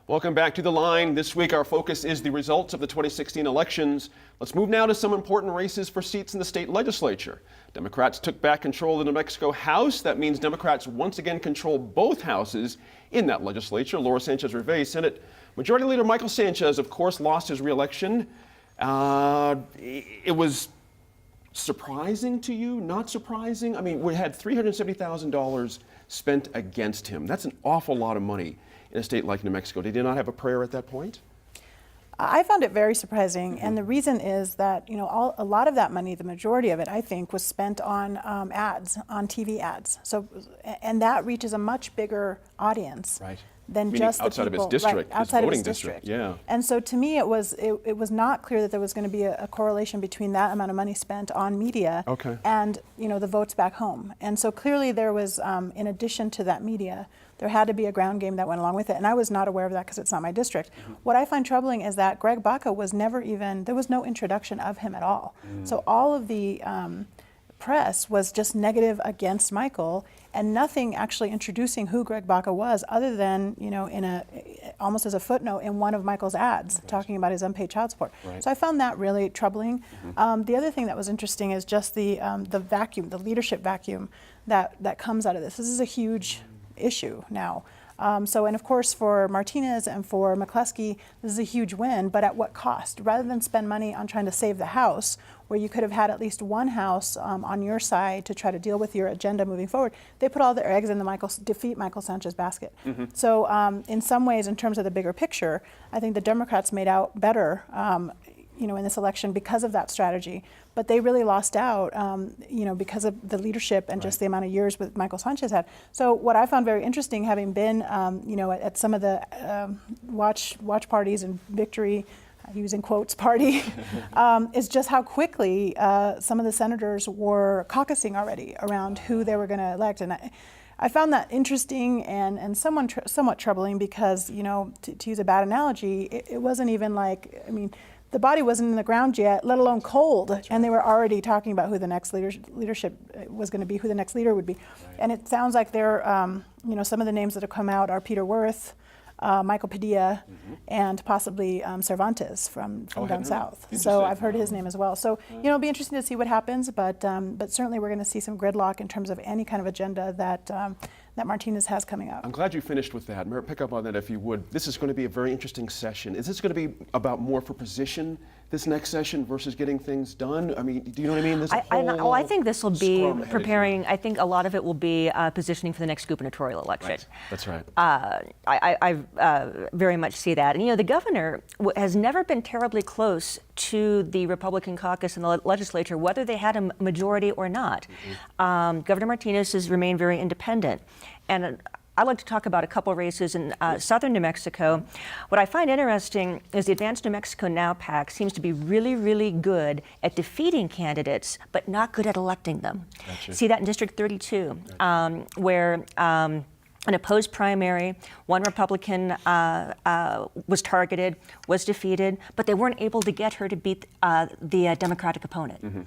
Welcome back to The Line. This week our focus is the results of the 2016 elections. Let's move now to some important races for seats in the state legislature. Democrats took back control of the New Mexico House. That means Democrats once again control both houses in that legislature. Laura Sanchez Rivera, Senate Majority Leader Michael Sanchez, of course, lost his re-election. It was surprising to you? Not surprising? I mean, we had $370,000 spent against him. That's an awful lot of money in a state like New Mexico. Did you not have a prayer at that point? I found it very surprising, and the reason is that a lot of that money, the majority of it, I think, was spent on ads, on TV ads. So, and that reaches a much bigger audience than Meaning just the outside people of his district, outside his of voting his district. Yeah. And so, to me, it was not clear that there was going to be a correlation between that amount of money spent on media and the votes back home. And so clearly, there was, in addition to that media, there had to be a ground game that went along with it, and I was not aware of that because it's not my district. What I find troubling is that Greg Baca was never even, there was no introduction of him at all. So all of the press was just negative against Michael, and nothing actually introducing who Greg Baca was, other than almost as a footnote in one of Michael's ads talking about his unpaid child support. So I found that really troubling. The other thing that was interesting is just the vacuum, the leadership vacuum that comes out of this. This is a huge issue now. And of course for Martinez and for McCleskey, this is a huge win, but at what cost? Rather than spend money on trying to save the House, where you could have had at least one House on your side to try to deal with your agenda moving forward, they put all their eggs in the defeat Michael Sanchez basket. So in some ways, in terms of the bigger picture, I think the Democrats made out better in this election because of that strategy. But they really lost out, because of the leadership and just the amount of years that Michael Sanchez had. So what I found very interesting, having been, at some of the watch parties and victory, using quotes, party, is just how quickly some of the senators were caucusing already around who they were going to elect. And I found that interesting and somewhat troubling because, to use a bad analogy, it wasn't even like, the body wasn't in the ground yet, let alone cold, and they were already talking about who the next leadership was going to be, who the next leader would be. And it sounds like they're, some of the names that have come out are Peter Worth, Michael Padilla, and possibly Cervantes from down south. So I've heard his name as well. So it'll be interesting to see what happens, but certainly we're going to see some gridlock in terms of any kind of agenda that Martinez has coming up. I'm glad you finished with that. Mayor, pick up on that if you would. This is going to be a very interesting session. Is this going to be about more for position this next session versus getting things done? I mean, do you know what I mean? I think this will be preparing. I think a lot of it will be positioning for the next gubernatorial election. That's right. I very much see that. And the governor has never been terribly close to the Republican caucus in the legislature, whether they had a majority or not. Governor Martinez has remained very independent. And I'd like to talk about a couple races in southern New Mexico. What I find interesting is the Advanced New Mexico Now PAC seems to be really, really good at defeating candidates, but not good at electing them. See that in District 32, where an opposed primary, one Republican was targeted, was defeated, but they weren't able to get her to beat the Democratic opponent.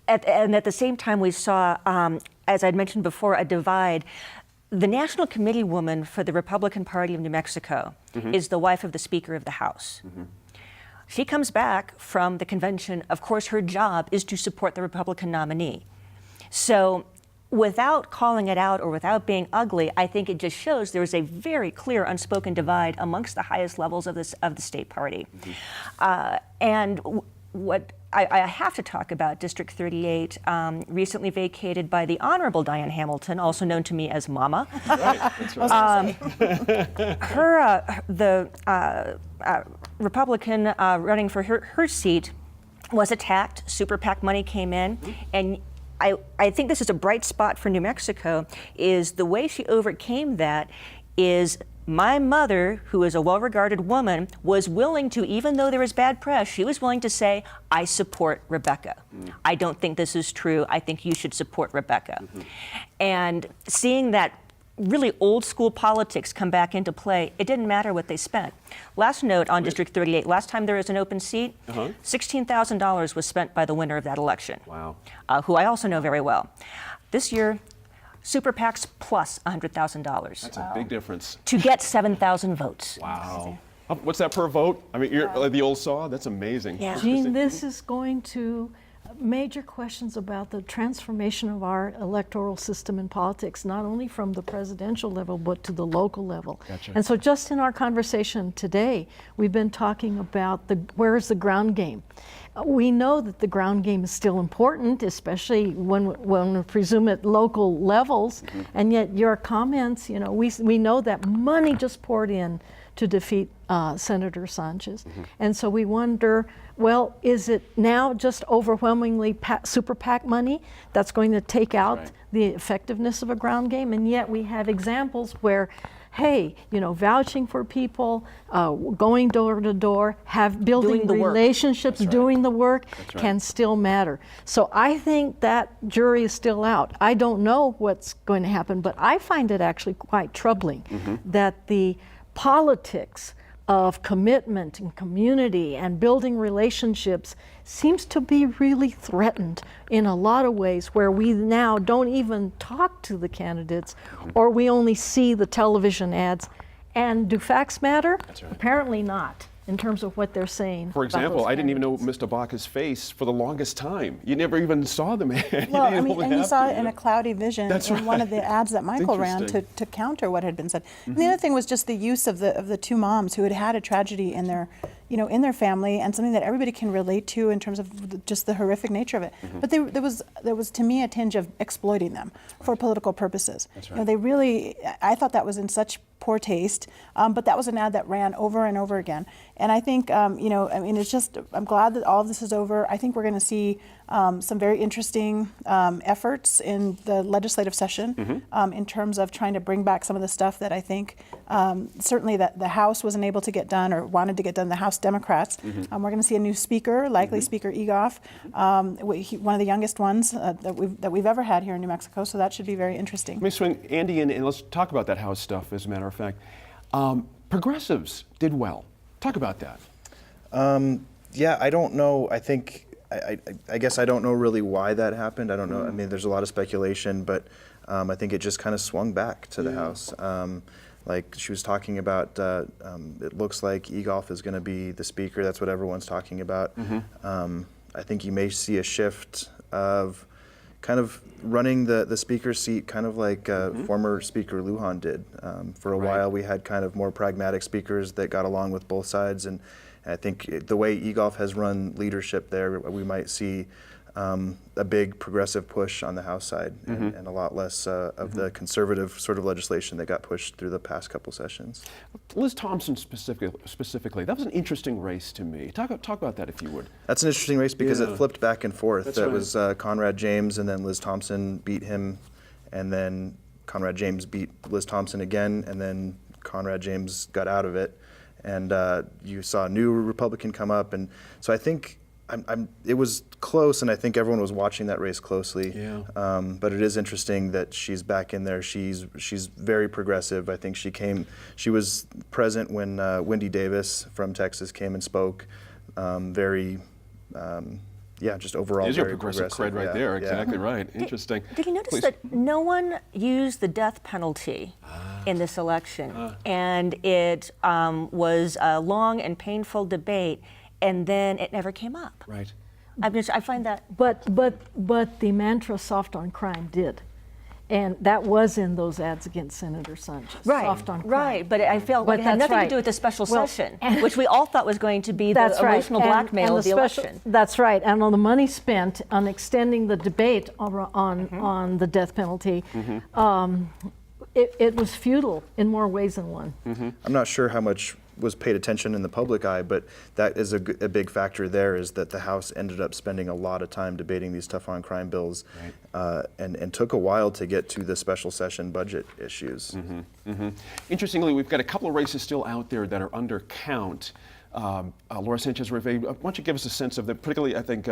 And at the same time, we saw, as I'd mentioned before, a divide. The National Committee woman for the Republican Party of New Mexico is the wife of the Speaker of the House. She comes back from the convention. Of course, her job is to support the Republican nominee. So without calling it out or without being ugly, I think it just shows there is a very clear unspoken divide amongst the highest levels of the state party. And what I have to talk about District 38, recently vacated by the Honorable Diane Hamilton, also known to me as Mama. That's right. The Republican running for her seat was attacked. Super PAC money came in, and I think this is a bright spot for New Mexico, is the way she overcame that is my mother, who is a well-regarded woman, was willing to, even though there was bad press, she was willing to say, I support Rebecca. I don't think this is true. I think you should support Rebecca. And seeing that really old school politics come back into play, it didn't matter what they spent. Last note on District 38, last time there was an open seat, $16,000 was spent by the winner of that election, who I also know very well. This year, super PACs plus $100,000 That's a big difference. to get 7,000 votes. Wow. What's that per vote? I mean, you're, like the old saw? That's amazing. Yeah. Gene, this is going to major questions about the transformation of our electoral system in politics, not only from the presidential level, but to the local level. Gotcha. And so just in our conversation today, we've been talking about where's the ground game. We know that the ground game is still important, especially when we presume at local levels, and yet your comments, you know, we know that money just poured in to defeat Senator Sanchez. And so we wonder, well, is it now just overwhelmingly super PAC money that's going to take out the effectiveness of a ground game? And yet we have examples where, hey, you know, vouching for people, going door to door, building Doing the work. relationships, doing the work right. can still matter. So I think that jury is still out. I don't know what's going to happen, but I find it actually quite troubling that the politics of commitment and community and building relationships seems to be really threatened in a lot of ways, where we now don't even talk to the candidates, or we only see the television ads. And do facts matter? That's right. Apparently not, in terms of what they're saying. For about example, those I didn't even know candidates. Mr. Baca's face for the longest time. You never even saw the man. Well, I mean, and you saw it in a cloudy vision That's in one of the right. ads that Michael ran Interesting. to counter what had been said. And the other thing was just the use of the two moms who had had a tragedy in their, you know, in their family, and something that everybody can relate to in terms of just the horrific nature of it. But there was to me a tinge of exploiting them for political purposes. That's You know, they really, I thought that was in such poor taste, but that was an ad that ran over and over again. And I think, you know, I mean, it's just, I'm glad that all of this is over. I think we're going to see some very interesting efforts in the legislative session in terms of trying to bring back some of the stuff that I think certainly that the House wasn't able to get done or wanted to get done, the House Democrats. We're going to see a new speaker, likely Speaker Egoff, one of the youngest ones that we've ever had here in New Mexico, so that should be very interesting. Let me swing Andy in and let's talk about that House stuff, as a matter of fact. Progressives did well. Talk about that. Yeah, I don't know. I think, I guess I don't know really why that happened. I don't know. I mean, there's a lot of speculation, but I think it just kind of swung back to the House. Like she was talking about, it looks like Egoff is going to be the speaker. That's what everyone's talking about. I think you may see a shift of kind of running the speaker's seat, kind of like former Speaker Lujan did. For a while, we had kind of more pragmatic speakers that got along with both sides, and I think the way Egoff has run leadership there, we might see a big progressive push on the House side, and a lot less of the conservative sort of legislation that got pushed through the past couple sessions. Liz Thompson specifically, that was an interesting race to me. Talk about that if you would. That's an interesting race because Yeah. it flipped back and forth. That's It right. was Conrad James, and then Liz Thompson beat him, and then Conrad James beat Liz Thompson again, and then Conrad James got out of it, and you saw a new Republican come up, and so I think it was close, and I think everyone was watching that race closely. Yeah. But it is interesting that she's back in there. She's very progressive. I think she was present when Wendy Davis from Texas came and spoke. Just overall There's your very progressive cred right Yeah, there. yeah. Exactly right. Interesting. Did you notice Please. that no one used the death penalty in this election? And it was a long and painful debate, and then it never came up. Right. I find that. But the mantra "soft on crime" did, and that was in those ads against Senator Sanchez. Soft on crime. Right, but I felt But it had that's nothing right. to do with the special Well, session, which we all thought was going to be the That's right. emotional And- blackmail and of the special- election. That's right, and on the money spent on extending the debate on the death penalty, it was futile in more ways than one. I'm not sure how much was paid attention in the public eye, but that is a big factor there, is that the House ended up spending a lot of time debating these tough on crime bills, and took a while to get to the special session budget issues. Interestingly, we've got a couple of races still out there that are under count. Laura Sanchez Rivera, why don't you give us a sense of the, particularly, I think,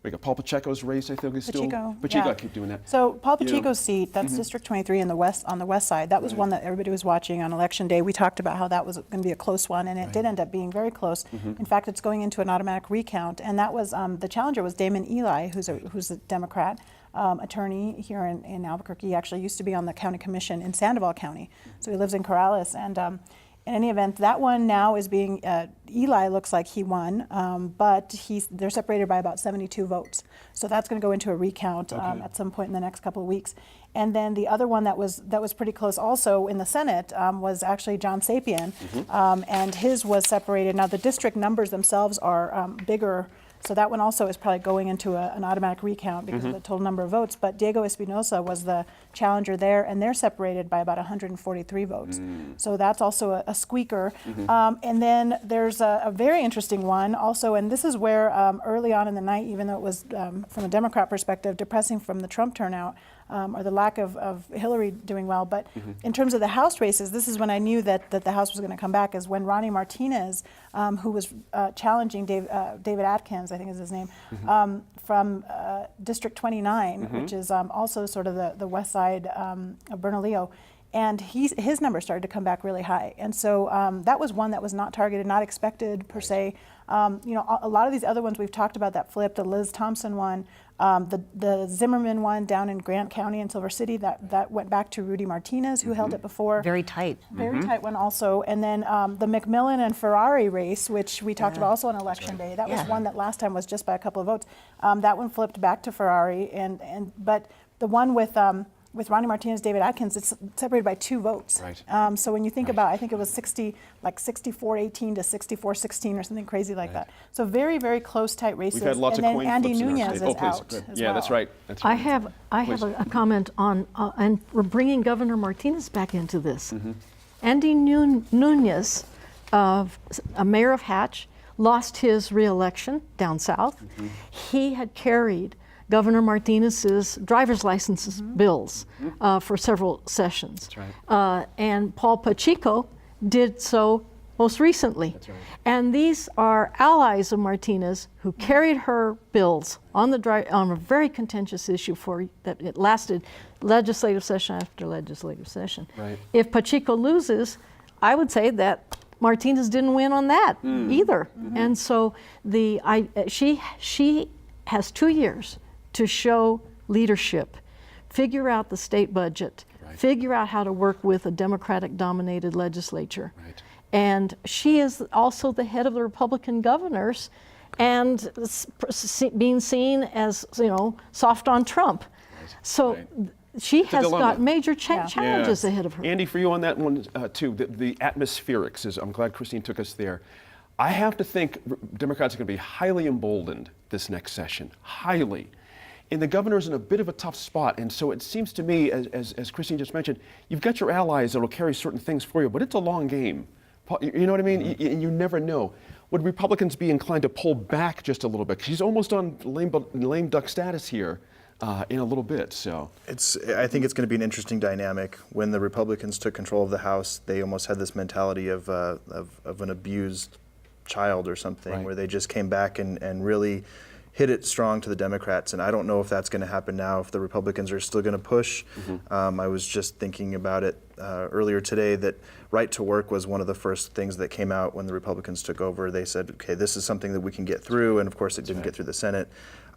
we got Paul Pacheco's race, I think, is still. Pacheco, yeah. keep doing that. So Paul Yeah. Pacheco's seat, that's District 23 in the west, on the west side. That was one that everybody was watching on Election Day. We talked about how that was going to be a close one, and it did end up being very close. In fact, it's going into an automatic recount, and that was the challenger was Damon Eli, who's a Democrat. attorney here in Albuquerque. He actually used to be on the county commission in Sandoval County, so he lives in Corrales. And in any event, that one now is being, Eli looks like he won, but they're separated by about 72 votes. So that's going to go into a recount at some point in the next couple of weeks. And then the other one that was pretty close also in the Senate was actually John Sapien, and his was separated. Now the district numbers themselves are bigger, so that one also is probably going into an automatic recount because of the total number of votes. But Diego Espinosa was the challenger there, and they're separated by about 143 votes. So that's also a squeaker. And then there's a very interesting one also, and this is where early on in the night, even though it was from a Democrat perspective, depressing from the Trump turnout, or the lack of Hillary doing well. But in terms of the House races, this is when I knew that the House was going to come back, is when Ronnie Martinez, who was challenging David Atkins, I think is his name, from District 29, which is also sort of the west side of Bernalillo. And his numbers started to come back really high. And so that was one that was not targeted, not expected per se. A lot of these other ones we've talked about that flipped, the Liz Thompson one, the Zimmerman one down in Grant County in Silver City, that went back to Rudy Martinez, who held it before. Very tight. Very tight one also. And then the McMillan and Ferrari race, which we talked about also on Election Day, that was one that last time was just by a couple of votes. That one flipped back to Ferrari. But the one with Ronnie Martinez, David Atkins, it's separated by 2 votes. Right. So when you think about, I think it was 64-18 to 64-16 or something crazy like that. So very, very close, tight races. We've had lots and of then coin Andy flips in our Nunez state. is Please. out Good. as Yeah, well. that's right. That's I right. have a comment on, and we're bringing Governor Martinez back into this. Andy Nunez, mayor of Hatch, lost his reelection down south. He had carried Governor Martinez's driver's license bills for several sessions. That's right. And Paul Pacheco did so most recently. That's right. And these are allies of Martinez who carried her bills on a very contentious issue that it lasted legislative session after legislative session. Right. If Pacheco loses, I would say that Martinez didn't win on that either. And so she has 2 years to show leadership, figure out the state budget, figure out how to work with a Democratic-dominated legislature. Right. And she is also the head of the Republican governors and being seen as, soft on Trump. So she It's a has dilemma. got major challenges ahead of her. Andy, for you on that one too, the atmospherics, I'm glad Christine took us there. I have to think Democrats are going to be highly emboldened this next session, highly. And the governor's in a bit of a tough spot. And so it seems to me, as Christine just mentioned, you've got your allies that will carry certain things for you, but it's a long game. You know what I mean? You never know. Would Republicans be inclined to pull back just a little bit? She's almost on lame duck status here in a little bit. So I think it's going to be an interesting dynamic. When the Republicans took control of the House, they almost had this mentality of an abused child or something, where they just came back and really hit it strong to the Democrats. And I don't know if that's going to happen now, if the Republicans are still going to push. I was just thinking about it earlier today that right to work was one of the first things that came out when the Republicans took over. They said, okay, this is something that we can get through. And of course it didn't get through the Senate.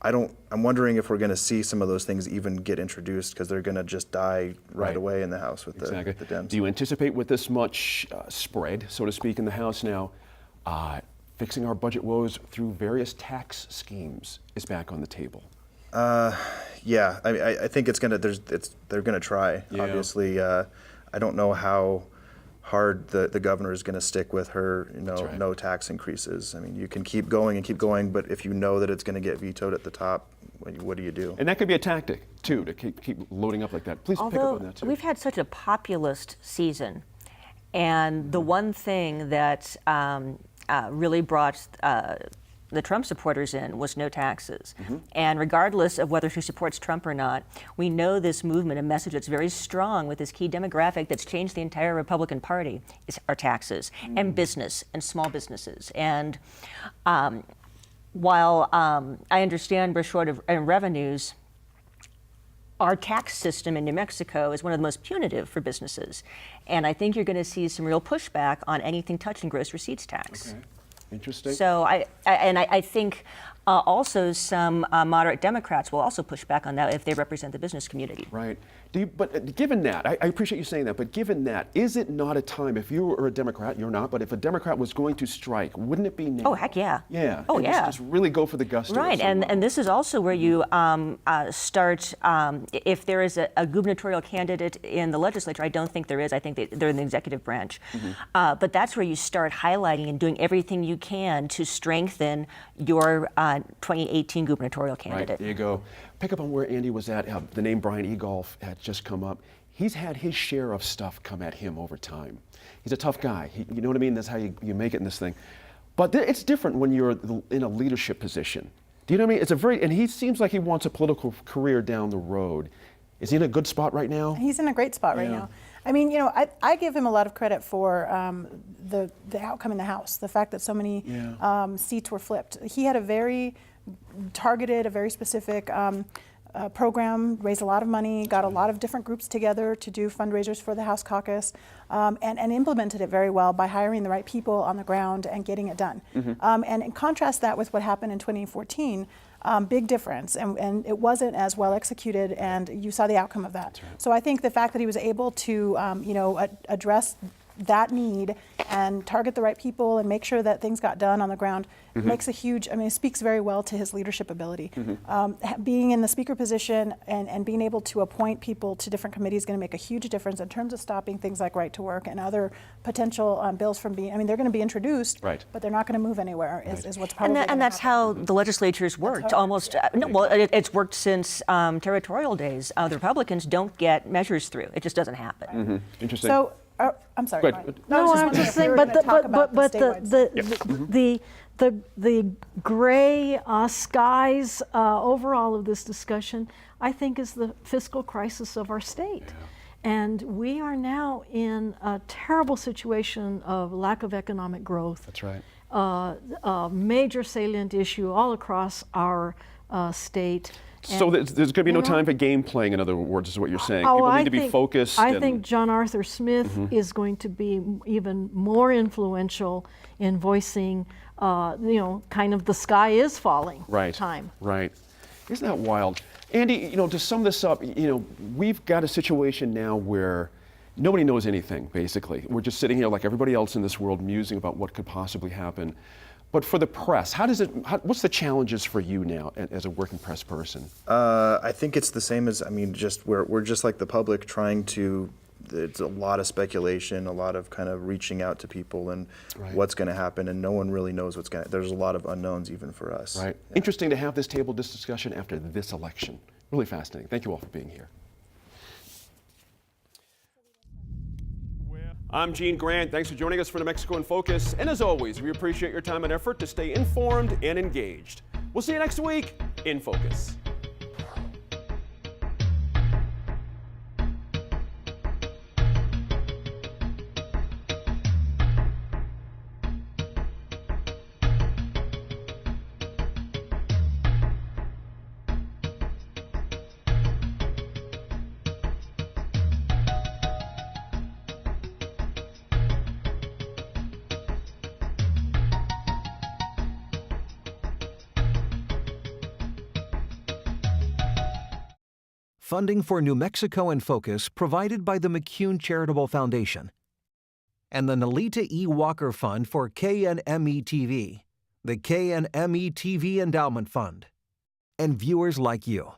I'm wondering if we're going to see some of those things even get introduced, because they're going to just die right away in the House with the Dems. Do you anticipate with this much spread, so to speak, in the House now, fixing our budget woes through various tax schemes is back on the table? Yeah, I think it's gonna. They're gonna try. Yeah. Obviously, I don't know how hard the governor is gonna stick with her. No tax increases. I mean, you can keep going, but if you know that it's gonna get vetoed at the top, what do you do? And that could be a tactic too, to keep loading up like that. Please pick up on that too. We've had such a populist season, and the one thing that really brought the Trump supporters in was no taxes. And regardless of whether she supports Trump or not, we know this movement, a message that's very strong with this key demographic that's changed the entire Republican Party, are taxes and business and small businesses. And while I understand we're short of revenues, our tax system in New Mexico is one of the most punitive for businesses. And I think you're going to see some real pushback on anything touching gross receipts tax. Okay. Interesting. So I think Also, some moderate Democrats will also push back on that if they represent the business community. Right. But given that, I appreciate you saying that, but given that, is it not a time, if you were a Democrat, you're not, but if a Democrat was going to strike, wouldn't it be now? Oh, heck yeah. Yeah. Oh, and yeah. Just really go for the gusto. Right, and this is also where you start, if there is a gubernatorial candidate in the legislature, I don't think there is, I think they're in the executive branch, but that's where you start highlighting and doing everything you can to strengthen your 2018 gubernatorial candidate. Right, there you go. Pick up on where Andy was at. The name Brian Egolf had just come up. He's had his share of stuff come at him over time. He's a tough guy. You know what I mean? That's how you make it in this thing. But it's different when you're in a leadership position. Do you know what I mean? And he seems like he wants a political career down the road. Is he in a good spot right now? He's in a great spot right now. I mean, you know, I give him a lot of credit for the outcome in the House, the fact that so many seats were flipped. He had a very targeted, a very specific program, raised a lot of money, got a lot of different groups together to do fundraisers for the House caucus, and implemented it very well by hiring the right people on the ground and getting it done. And contrast that with what happened in 2014. Big difference, and it wasn't as well executed, and you saw the outcome of that. Right. So I think the fact that he was able to, you know, address that need and target the right people and make sure that things got done on the ground makes a huge, I mean, it speaks very well to his leadership ability. Being in the speaker position and being able to appoint people to different committees is going to make a huge difference in terms of stopping things like right to work and other potential bills from being, I mean, they're going to be introduced, but they're not going to move anywhere, is what's probably And that's how the legislature's worked almost, it's worked since territorial days. The Republicans don't get measures through. It just doesn't happen. Interesting. So, I'm sorry. Go ahead. No, I'm just saying, but the gray skies over all of this discussion, I think, is the fiscal crisis of our state. And we are now in a terrible situation of lack of economic growth. That's right. A major salient issue all across our state. So there's going to be no time for game playing, in other words, is what you're saying. People need to be focused. I think John Arthur Smith is going to be even more influential in voicing, you know, kind of the sky is falling time. Right. Isn't that wild? Andy, you know, to sum this up, you know, we've got a situation now where nobody knows anything, basically. We're just sitting here like everybody else in this world musing about what could possibly happen. But for the press, what's the challenges for you now as a working press person? I think it's the same as, I mean, just we're just like the public trying to, it's a lot of speculation, a lot of kind of reaching out to people and what's going to happen, and no one really knows what's going to, there's a lot of unknowns even for us. Right. Yeah. Interesting to have this discussion after this election. Really fascinating. Thank you all for being here. I'm Gene Grant. Thanks for joining us for New Mexico in Focus. And as always, we appreciate your time and effort to stay informed and engaged. We'll see you next week in Focus. Funding for New Mexico in Focus provided by the McCune Charitable Foundation and the Nalita E. Walker Fund for KNME-TV, the KNME-TV Endowment Fund, and viewers like you.